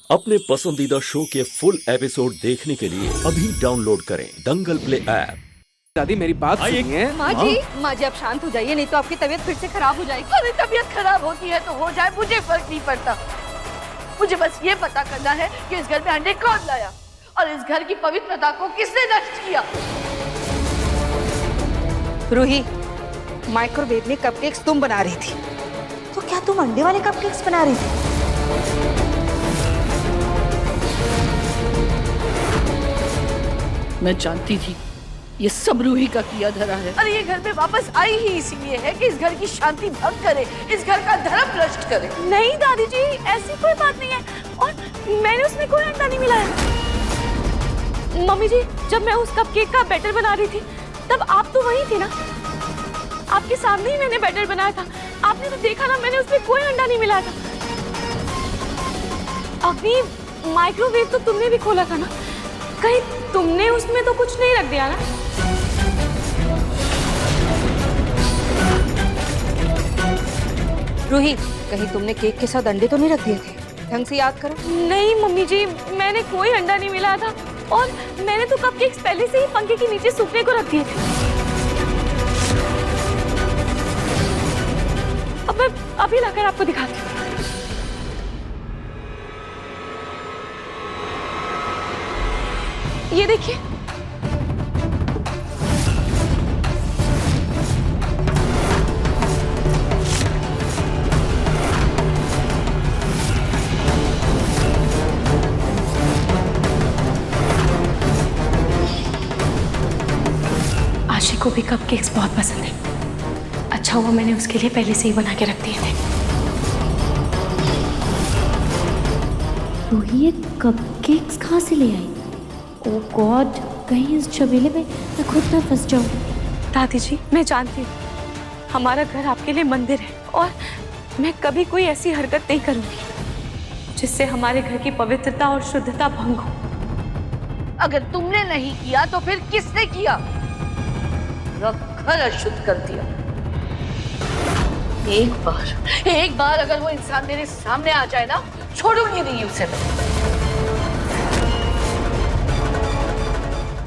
अपने पसंदीदा शो के फुल एपिसोड देखने के लिए अभी डाउनलोड करें दंगल प्ले ऐप। दादी मेरी बात सुनिए। माँ जी आप शांत हो जाइए, नहीं तो आपकी तबीयत फिर से खराब हो जाएगी। अरे तबीयत खराब होती है तो हो जाए, मुझे फर्क नहीं पड़ता। मुझे बस ये पता करना है कि इस घर में अंडे कौन लाया और इस घर की पवित्रता को किसने नष्ट किया। रूही, माइक्रोवेव में कपकेक्स तुम बना रही थी, तो क्या तुम अंडे वाले कपकेक्स बना रही थी? मैं जानती थी ये सब रूही का किया धरा है। अरे ये घर में वापस आई ही इसीलिए है कि इस घर की शांति भंग करे, इस घर का धर्म भ्रष्ट करे। नहीं दादी जी, ऐसी कोई बात नहीं है और मैंने उसमें कोई अंडा नहीं मिलाया। मम्मी जी, जब मैं उस कपकेक का बैटर बना रही थी तब आप तो वहीं थी ना, आपके सामने ही मैंने बैटर बनाया था। आपने तो देखा ना, मैंने उसमें कोई अंडा नहीं मिलाया था। अभी माइक्रोवेव तो तुमने भी खोला था ना, कहीं तुमने उसमें तो कुछ नहीं रख दिया ना? रूही, कहीं तुमने केक के साथ अंडे तो नहीं रख दिए थे? ढंग से याद करो। नहीं मम्मी जी, मैंने कोई अंडा नहीं मिलाया था और मैंने तो कपकेक्स पहले से ही पंखे के नीचे सूखने को रख दिए थे। अब मैं अभी लाकर आपको दिखाती हूँ। ये देखिए, आशी को भी कपकेक्स बहुत पसंद है। अच्छा हुआ मैंने उसके लिए पहले से ही बना के रख दिए थे। रूही ये कपकेक्स कहाँ से ले आई? ओह गॉड, कहीं इस झमेले में मैं खुद ना फंस जाऊं। दादी जी, मैं जानती हूँ हमारा घर आपके लिए मंदिर है और मैं कभी कोई ऐसी हरकत नहीं करूंगी जिससे हमारे घर की पवित्रता और शुद्धता भंग हो। अगर तुमने नहीं किया तो फिर किसने किया? घर अशुद्ध कर दिया। एक बार अगर वो इंसान मेरे सामने आ जाए ना, छोड़ूंगी नहीं उसे मैं।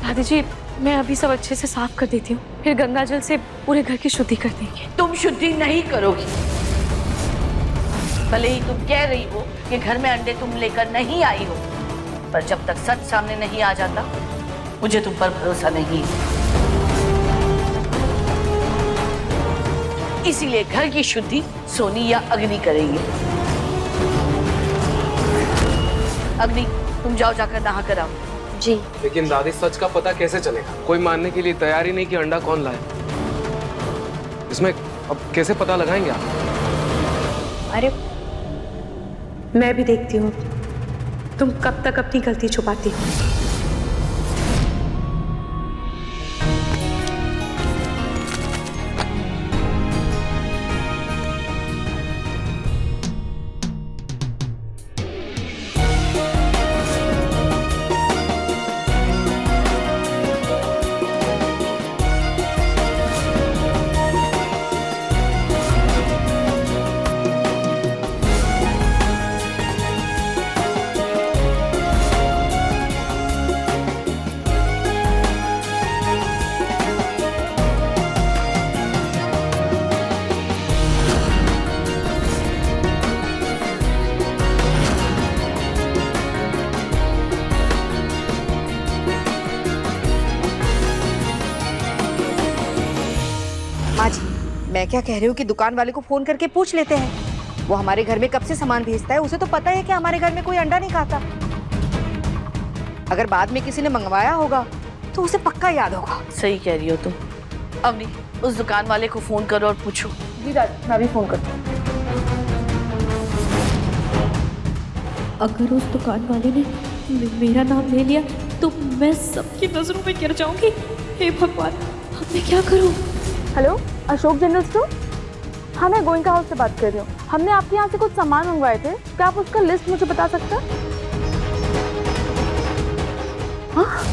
दादी जी, मैं अभी सब अच्छे से साफ कर देती हूँ, फिर गंगा जल से पूरे घर की शुद्धि कर देंगे। तुम शुद्धि नहीं करोगी। भले ही तुम कह रही हो कि घर में अंडे तुम लेकर नहीं आई हो, पर जब तक सच सामने नहीं आ जाता मुझे तुम पर भरोसा नहीं है। इसीलिए घर की शुद्धि सोनी या अग्नि करेंगे। अग्नि, तुम जाओ जाकर नहा कर आओ। जी। लेकिन दादी, सच का पता कैसे चलेगा? कोई मानने के लिए तैयार ही नहीं कि अंडा कौन लाया। इसमें अब कैसे पता लगाएंगे आप? अरे मैं भी देखती हूँ तुम कब तक अपनी गलती छुपाती हो। माँ जी, मैं क्या कह रही हूँ कि दुकान वाले को फोन करके पूछ लेते हैं। वो हमारे घर में कब से सामान भेजता है, उसे तो पता है कि हमारे घर में कोई अंडा नहीं खाता। अगर बाद में किसी ने मंगवाया होगा तो उसे पक्का याद होगा। सही कह रही हो तुम। अवनी, उस दुकान वाले को फोन करो और पूछो। जी दादी, मैं भी फोन करती हूँ। अगर उस दुकान वाले ने मेरा नाम ले लिया तो मैं सबकी नजरों में गिर जाऊंगी। हे भगवान, अब मैं क्या करूं? Hello, Ashok general store. हाँ, मैं गोइंका हाउस से बात कर रही हूँ। हमने आपके यहाँ से कुछ सामान मंगवाए थे, क्या आप उसका लिस्ट मुझे बता सकते हैं? हाँ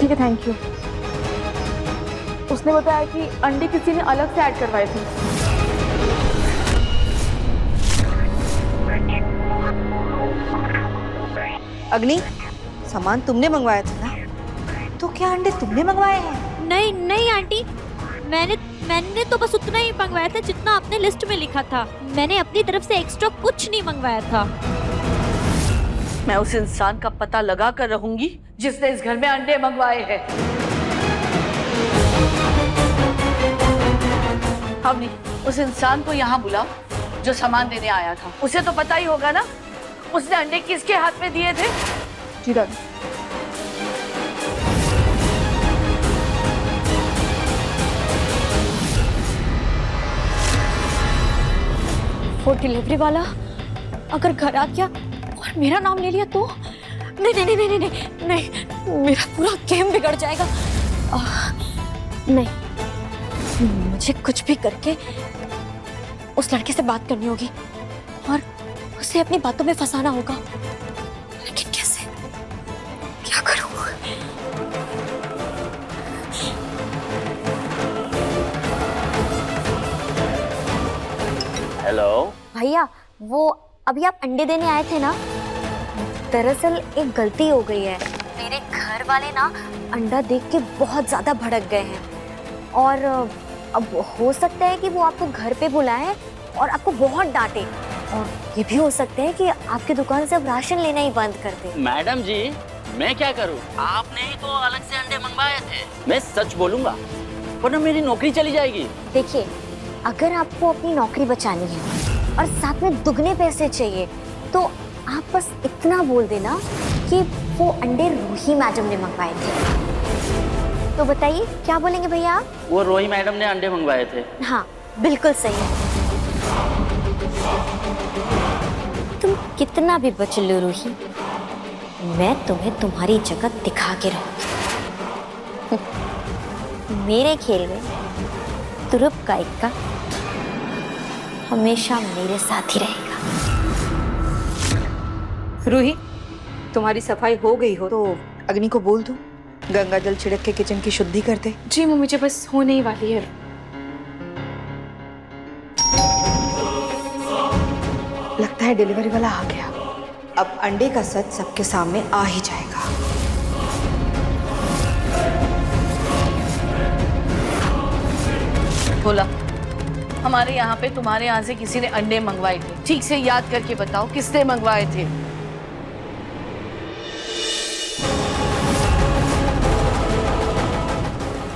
ठीक है, थैंक यू। उसने बताया कि अंडे किसी ने अलग से ऐड करवाए थे। अग्नि, सामान तुमने मंगवाया था ना, तो क्या अंडे तुमने मंगवाए हैं? नहीं नहीं आंटी, मैंने तो बस उतना ही मंगवाया था जितना आपने लिस्ट में लिखा था। मैंने अपनी तरफ से एक्स्ट्रा कुछ नहीं मंगवाया था। मैं उस इंसान का पता लगा कर रहूंगी जिसने इस घर में अंडे मंगवाए हैं। हमने उस इंसान को यहाँ बुलाओ जो सामान देने आया था। उसे तो पता ही होगा ना उसने अंडे किसके हाथ में दिए थे। जी रानी। वो डिलीवरी वाला अगर घर आ गया और मेरा नाम ले लिया तो नहीं नहीं नहीं नहीं नहीं नहीं, मेरा पूरा गेम बिगड़ जाएगा। नहीं, मुझे कुछ भी करके उस लड़के से बात करनी होगी और उसे अपनी बातों में फंसाना होगा। लेकिन कैसे, क्या करूं? हेलो भैया, वो अभी आप अंडे देने आए थे ना, दरअसल एक गलती हो गई है। मेरे घर वाले ना अंडा देख के बहुत ज़्यादा भड़क गए हैं और अब हो सकता है कि वो आपको घर पे बुलाएं और आपको बहुत डांटे, और ये भी हो सकता है कि आपकी दुकान से अब राशन लेना ही बंद कर दे। मैडम जी, मैं क्या करूं? आपने ही तो अलग से अंडे मंगवाए थे। मैं सच बोलूंगा वरना मेरी नौकरी चली जाएगी। देखिए, अगर आपको अपनी नौकरी बचानी है और साथ में दुगने पैसे चाहिए तो आप बस इतना बोल देना कि वो अंडे रूही मैडम ने मंगवाए थे। तो बताइए क्या बोलेंगे भैया आप? वो रोही मैडम ने अंडे मंगवाए थे। हाँ, बिल्कुल सही है। तुम कितना भी बच लो रूही, मैं तुम्हें तुम्हारी जगह दिखा के रहूंगी। मेरे खेल में तुरुप का इक्का हमेशा मेरे साथ ही रहेगा। रूही, तुम्हारी सफाई हो गई हो तो अग्नि को बोल दो गंगा जल छिड़क के किचन की शुद्धि कर दे। जी मम्मी जी, बस होने ही वाली है। लगता है डिलीवरी वाला आ गया। अब अंडे का सच सबके सामने आ ही जाएगा। बोला, हमारे यहाँ पे तुम्हारे यहाँ से किसी ने अंडे मंगवाए थे। ठीक से याद करके बताओ किसने मंगवाए थे?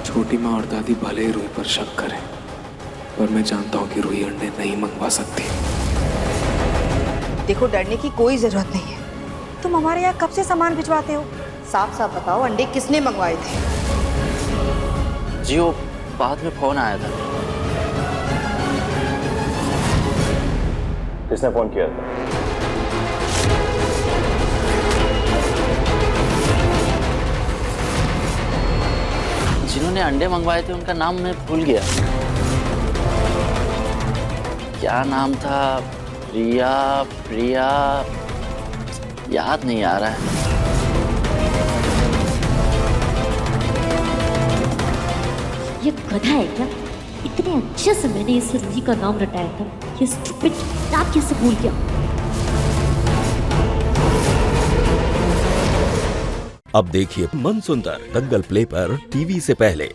छोटी माँ और दादी भले ही रूही पर शक करें, पर मैं जानता हूँ कि रूही अंडे नहीं मंगवा सकती। देखो, डरने की कोई जरूरत नहीं है। तुम हमारे यहाँ कब से सामान भिजवाते हो? साफ साफ बताओ, अंडे किसने मंगवाए थे? जी वो बाद में फोन आया था। किसने फोन किया था? जिन्होंने अंडे मंगवाए थे उनका नाम मैं भूल गया। क्या नाम था? प्रिया, याद नहीं आ रहा है। ये गधा है क्या? इतने अच्छे से मैंने इस रूही का नाम रटाया था, ये स्टूपिड नाम कैसे भूल गया? अब देखिए मन सुंदर दंगल प्ले पर टीवी से पहले।